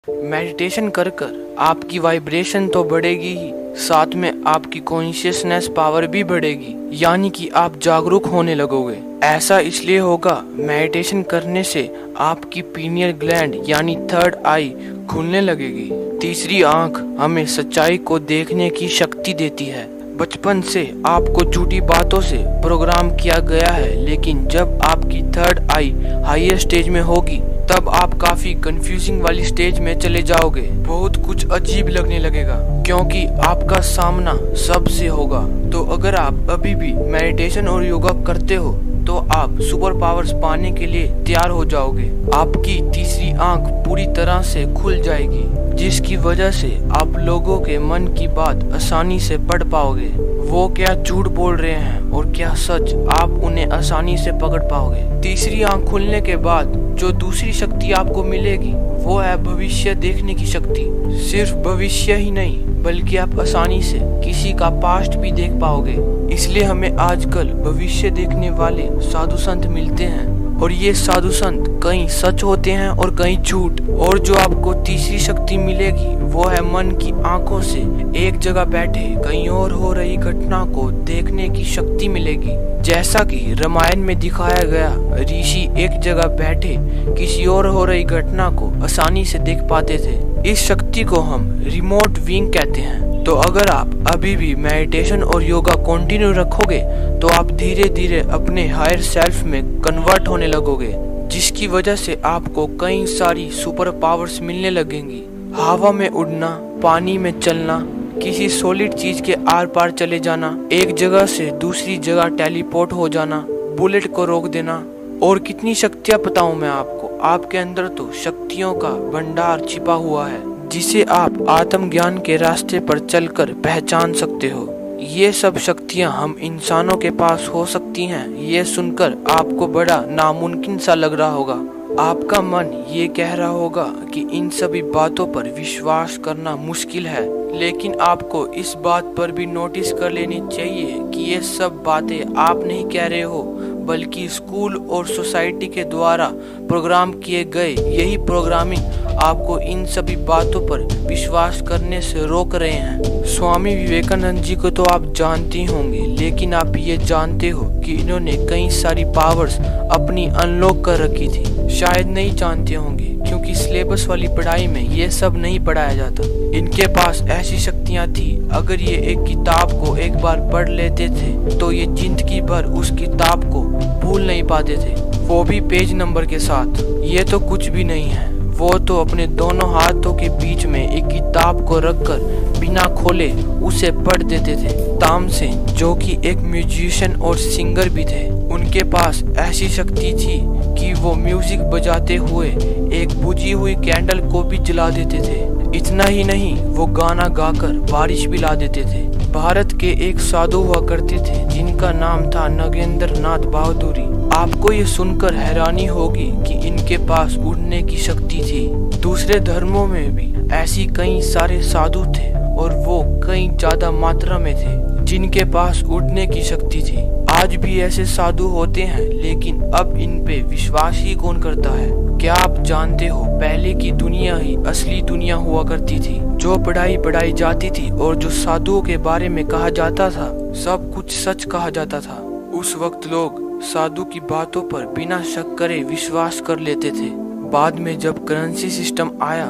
Meditation कर कर आपकी वाइब्रेशन तो बढ़ेगी ही, साथ में आपकी कॉन्शियसनेस पावर भी बढ़ेगी, यानी कि आप जागरूक होने लगोगे। ऐसा इसलिए होगा, मेडिटेशन करने से आपकी पीनियल ग्लैंड यानी थर्ड आई खुलने लगेगी। तीसरी आंख हमें सच्चाई को देखने की शक्ति देती है। बचपन से आपको झूठी बातों से प्रोग्राम किया गया है, लेकिन जब आपकी थर्ड आई हायर स्टेज में होगी तब आप काफी कंफ्यूजिंग वाली स्टेज में चले जाओगे। बहुत कुछ अजीब लगने लगेगा क्योंकि आपका सामना सबसे होगा। तो अगर आप अभी भी मेडिटेशन और योगा करते हो तो आप सुपर पावर्स पाने के लिए तैयार हो जाओगे। आपकी तीसरी आंख पूरी तरह से खुल जाएगी, जिसकी वजह से आप लोगों के मन की बात आसानी से पढ़ पाओगे। वो क्या झूठ बोल रहे हैं और क्या सच, आप उन्हें आसानी से पकड़ पाओगे। तीसरी आंख खुलने के बाद जो दूसरी शक्ति आपको मिलेगी वो है भविष्य देखने की शक्ति। सिर्फ भविष्य ही नहीं बल्कि आप आसानी से किसी का पास्ट भी देख पाओगे। इसलिए हमें आजकल भविष्य देखने वाले साधु संत मिलते हैं, और ये साधु संत कहीं सच होते हैं और कहीं झूठ। और जो आपको तीसरी शक्ति मिलेगी वो है मन की आंखों से एक जगह बैठे कहीं और हो रही घटना को देखने की शक्ति मिलेगी। जैसा कि रामायण में दिखाया गया, ऋषि एक जगह बैठे किसी और हो रही घटना को आसानी से देख पाते थे। इस शक्ति को हम रिमोट विंग कहते हैं। तो अगर आप अभी भी मेडिटेशन और योगा कंटिन्यू रखोगे तो आप धीरे धीरे अपने हायर सेल्फ में कन्वर्ट होने लगोगे, जिसकी वजह से आपको कई सारी सुपर पावर्स मिलने लगेंगी। हवा में उड़ना, पानी में चलना, किसी सॉलिड चीज के आर पार चले जाना, एक जगह से दूसरी जगह टेलीपोर्ट हो जाना, बुलेट को रोक देना, और कितनी शक्तियाँ बताऊं मैं आपको। आपके अंदर तो शक्तियों का भंडार छिपा हुआ है, जिसे आप आत्मज्ञान के रास्ते पर चलकर पहचान सकते हो। ये सब शक्तियाँ हम इंसानों के पास हो सकती हैं, ये सुनकर आपको बड़ा नामुमकिन सा लग रहा होगा। आपका मन ये कह रहा होगा कि इन सभी बातों पर विश्वास करना मुश्किल है, लेकिन आपको इस बात पर भी नोटिस कर लेनी चाहिए कि ये सब बातें आप नहीं कह रहे हो, बल्कि स्कूल और सोसाइटी के द्वारा प्रोग्राम किए गए यही प्रोग्रामिंग आपको इन सभी बातों पर विश्वास करने से रोक रहे हैं। स्वामी विवेकानंद जी को तो आप जानते ही होंगे, लेकिन आप ये जानते हो कि इन्होंने कई सारी पावर्स अपनी अनलॉक कर रखी थी? शायद नहीं जानते होंगे, क्योंकि सिलेबस वाली पढ़ाई में ये सब नहीं पढ़ाया जाता। इनके पास ऐसी शक्तियाँ थी, अगर ये एक किताब को एक बार पढ़ लेते थे तो ये जिंदगी भर उस किताब को भूल नहीं पाते थे, वो भी पेज नंबर के साथ। ये तो कुछ भी नहीं है, वो तो अपने दोनों हाथों के बीच में एक किताब को रखकर बिना खोले उसे पढ़ देते थे। तामसेन, जो कि एक म्यूजिशियन और सिंगर भी थे, उनके पास ऐसी शक्ति थी कि वो म्यूजिक बजाते हुए एक बुझी हुई कैंडल को भी जला देते थे। इतना ही नहीं, वो गाना गाकर बारिश भी ला देते थे। भारत के एक साधु हुआ करते थे जिनका नाम था नगेंद्र नाथ बहादुरी। आपको ये सुनकर हैरानी होगी कि इनके पास उड़ने की शक्ति थी। दूसरे धर्मों में भी ऐसी कई सारे साधु थे और वो कई ज्यादा मात्रा में थे जिनके पास उड़ने की शक्ति थी। आज भी ऐसे साधु होते हैं, लेकिन अब इन पे विश्वास ही कौन करता है? क्या आप जानते हो, पहले की दुनिया ही असली दुनिया हुआ करती थी। जो पढ़ाई जाती थी और जो साधुओं के बारे में कहा जाता था, सब कुछ सच कहा जाता था। उस वक्त लोग साधु की बातों पर बिना शक करे विश्वास कर लेते थे। बाद में जब करेंसी सिस्टम आया,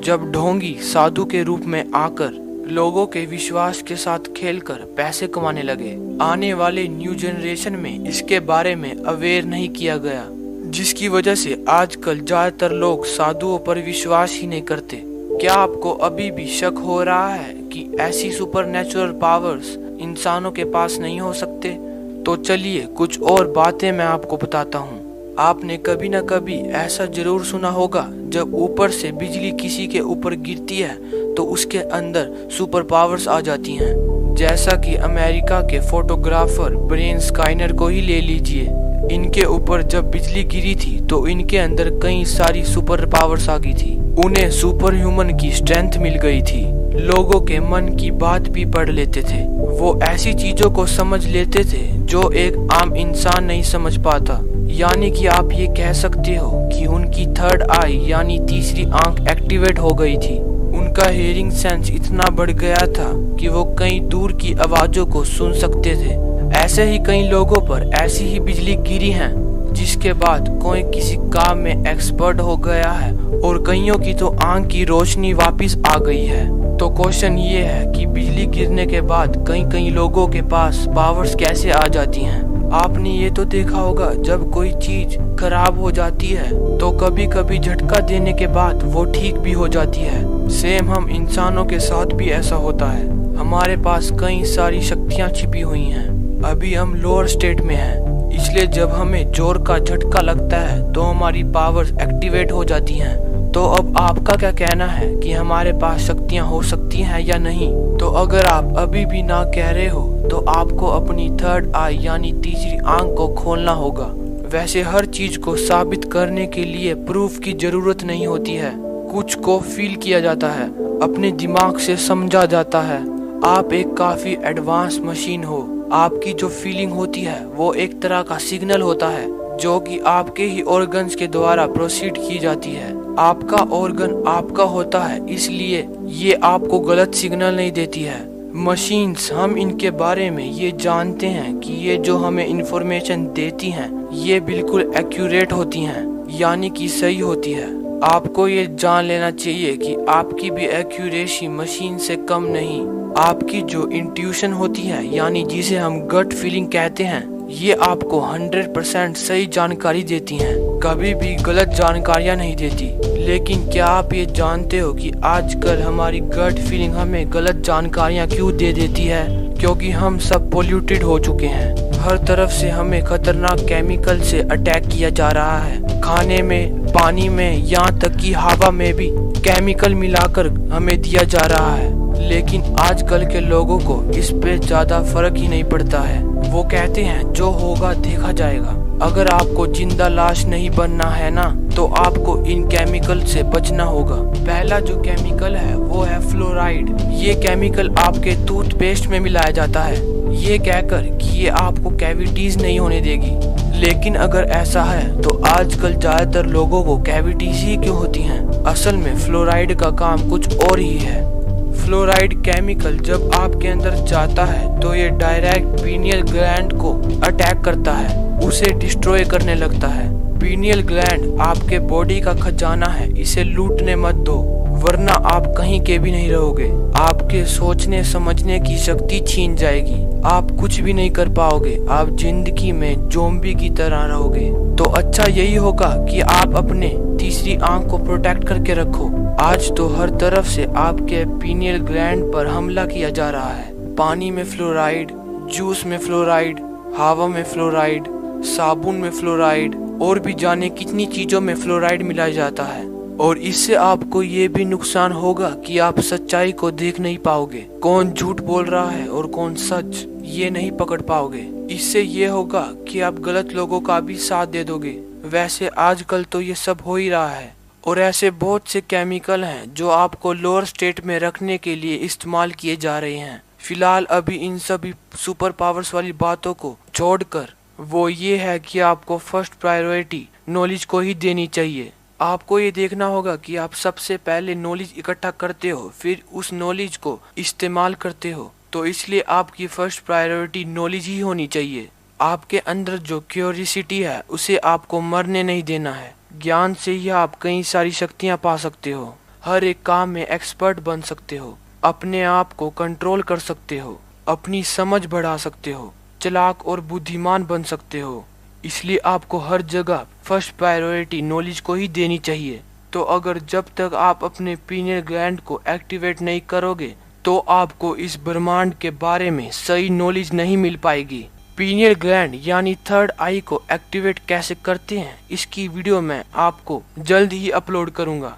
जब ढोंगी साधु के रूप में आकर लोगों के विश्वास के साथ खेलकर पैसे कमाने लगे, आने वाले न्यू जनरेशन में इसके बारे में अवेयर नहीं किया गया, जिसकी वजह से आजकल ज्यादातर लोग साधुओं पर विश्वास ही नहीं करते। क्या आपको अभी भी शक हो रहा है कि ऐसी सुपरनैचुरल पावर्स इंसानों के पास नहीं हो सकते? तो चलिए कुछ और बातें मैं आपको बताता हूँ। आपने कभी न कभी ऐसा जरूर सुना होगा, जब ऊपर से बिजली किसी के ऊपर गिरती है तो उसके अंदर सुपर पावर्स आ जाती हैं। जैसा कि अमेरिका के फोटोग्राफर ब्रेन स्काइनर को ही ले लीजिए, इनके ऊपर जब बिजली गिरी थी तो इनके अंदर कई सारी सुपर पावर्स आ गई थी। उन्हें सुपर ह्यूमन की स्ट्रेंथ मिल गई थी। लोगों के मन की बात भी पढ़ लेते थे। वो ऐसी चीजों को समझ लेते थे जो एक आम इंसान नहीं समझ पाता। यानी कि आप ये कह सकते हो कि उनकी थर्ड आई यानी तीसरी आंख एक्टिवेट हो गई थी। उनका हियरिंग सेंस इतना बढ़ गया था कि वो कई दूर की आवाजों को सुन सकते थे। ऐसे ही कई लोगों पर ऐसी ही बिजली गिरी है जिसके बाद कोई किसी काम में एक्सपर्ट हो गया है और कईयों की तो आंख की रोशनी वापस आ गई है। तो क्वेश्चन ये है कि बिजली गिरने के बाद कई लोगों के पास पावर्स कैसे आ जाती हैं। आपने ये तो देखा होगा जब कोई चीज खराब हो जाती है तो कभी कभी झटका देने के बाद वो ठीक भी हो जाती है। सेम हम इंसानों के साथ भी ऐसा होता है। हमारे पास कई सारी शक्तियाँ छिपी हुई हैं। अभी हम लोअर स्टेट में हैं, इसलिए जब हमें जोर का झटका लगता है तो हमारी पावर्स एक्टिवेट हो जाती हैं। तो अब आपका क्या कहना है कि हमारे पास शक्तियाँ हो सकती हैं या नहीं? तो अगर आप अभी भी ना कह रहे हो तो आपको अपनी थर्ड आई यानी तीसरी आंख को खोलना होगा। वैसे हर चीज को साबित करने के लिए प्रूफ की जरूरत नहीं होती है। कुछ को फील किया जाता है, अपने दिमाग से समझा जाता है। आप एक काफी एडवांस मशीन हो। आपकी जो फीलिंग होती है वो एक तरह का सिग्नल होता है जो कि आपके ही ऑर्गन्स के द्वारा प्रोसीड की जाती है। आपका ऑर्गन आपका होता है, इसलिए ये आपको गलत सिग्नल नहीं देती है। मशीन्स, हम इनके बारे में ये जानते हैं कि ये जो हमें इंफॉर्मेशन देती हैं ये बिल्कुल एक्यूरेट होती हैं, यानी कि सही होती है। आपको ये जान लेना चाहिए कि आपकी भी एक्यूरेसी मशीन से कम नहीं। आपकी जो इंट्यूशन होती है यानी जिसे हम गट फीलिंग कहते हैं, ये आपको 100% सही जानकारी देती हैं, कभी भी गलत जानकारियाँ नहीं देती। लेकिन क्या आप ये जानते हो कि आजकल हमारी गट फीलिंग हमें गलत जानकारियाँ क्यों दे देती है? क्योंकि हम सब पोल्यूटेड हो चुके हैं। हर तरफ से हमें खतरनाक केमिकल से अटैक किया जा रहा है। खाने में, पानी में, यहाँ तक कि हवा में भी केमिकल मिलाकर हमें दिया जा रहा है। लेकिन आजकल के लोगों को इस पे ज्यादा फर्क ही नहीं पड़ता है। वो कहते हैं जो होगा देखा जाएगा। अगर आपको जिंदा लाश नहीं बनना है ना, तो आपको इन केमिकल से बचना होगा। पहला जो केमिकल है वो है फ्लोराइड। ये केमिकल आपके टूथपेस्ट में मिलाया जाता है, ये कहकर कि ये आपको कैविटीज नहीं होने देगी। लेकिन अगर ऐसा है तो आजकल ज्यादातर लोगों को कैविटीज ही क्यों होती हैं? असल में फ्लोराइड का काम कुछ और ही है। फ्लोराइड केमिकल जब आपके अंदर जाता है तो ये डायरेक्ट पीनियल ग्लैंड को अटैक करता है, उसे डिस्ट्रॉय करने लगता है। पीनियल ग्लैंड आपके बॉडी का खजाना है, इसे लूटने मत दो वरना आप कहीं के भी नहीं रहोगे। आपके सोचने समझने की शक्ति छीन जाएगी, आप कुछ भी नहीं कर पाओगे। आप जिंदगी में ज़ॉम्बी की तरह रहोगे। तो अच्छा यही होगा कि आप अपने तीसरी आंख को प्रोटेक्ट करके रखो। आज तो हर तरफ से आपके पीनियल ग्लैंड पर हमला किया जा रहा है। पानी में फ्लोराइड, जूस में फ्लोराइड, हवा में फ्लोराइड, साबुन में फ्लोराइड और भी जाने कितनी चीजों में फ्लोराइड मिलाया जाता है। और इससे आपको ये भी नुकसान होगा कि आप सच्चाई को देख नहीं पाओगे। कौन झूठ बोल रहा है और कौन सच, ये नहीं पकड़ पाओगे। इससे ये होगा कि आप गलत लोगों का भी साथ दे दोगे। वैसे आजकल तो ये सब हो ही रहा है। और ऐसे बहुत से केमिकल हैं जो आपको लोअर स्टेट में रखने के लिए इस्तेमाल किए जा रहे हैं। फिलहाल अभी इन सभी सुपर पावर्स वाली बातों को छोड़कर वो ये है कि आपको फर्स्ट प्रायोरिटी नॉलेज को ही देनी चाहिए। आपको ये देखना होगा कि आप सबसे पहले नॉलेज इकट्ठा करते हो, फिर उस नॉलेज को इस्तेमाल करते हो। तो इसलिए आपकी फर्स्ट प्रायोरिटी नॉलेज ही होनी चाहिए। आपके अंदर जो क्यूरियोसिटी है उसे आपको मरने नहीं देना है। ज्ञान से ही आप कई सारी शक्तियाँ पा सकते हो, हर एक काम में एक्सपर्ट बन सकते हो, अपने आप को कंट्रोल कर सकते हो, अपनी समझ बढ़ा सकते हो, चालाक और बुद्धिमान बन सकते हो। इसलिए आपको हर जगह फर्स्ट प्रायोरिटी नॉलेज को ही देनी चाहिए। तो अगर जब तक आप अपने पीनियल ग्लैंड को एक्टिवेट नहीं करोगे तो आपको इस ब्रह्मांड के बारे में सही नॉलेज नहीं मिल पाएगी। पीनियल ग्लैंड यानी थर्ड आई को एक्टिवेट कैसे करते हैं इसकी वीडियो मैं आपको जल्द ही अपलोड करूंगा।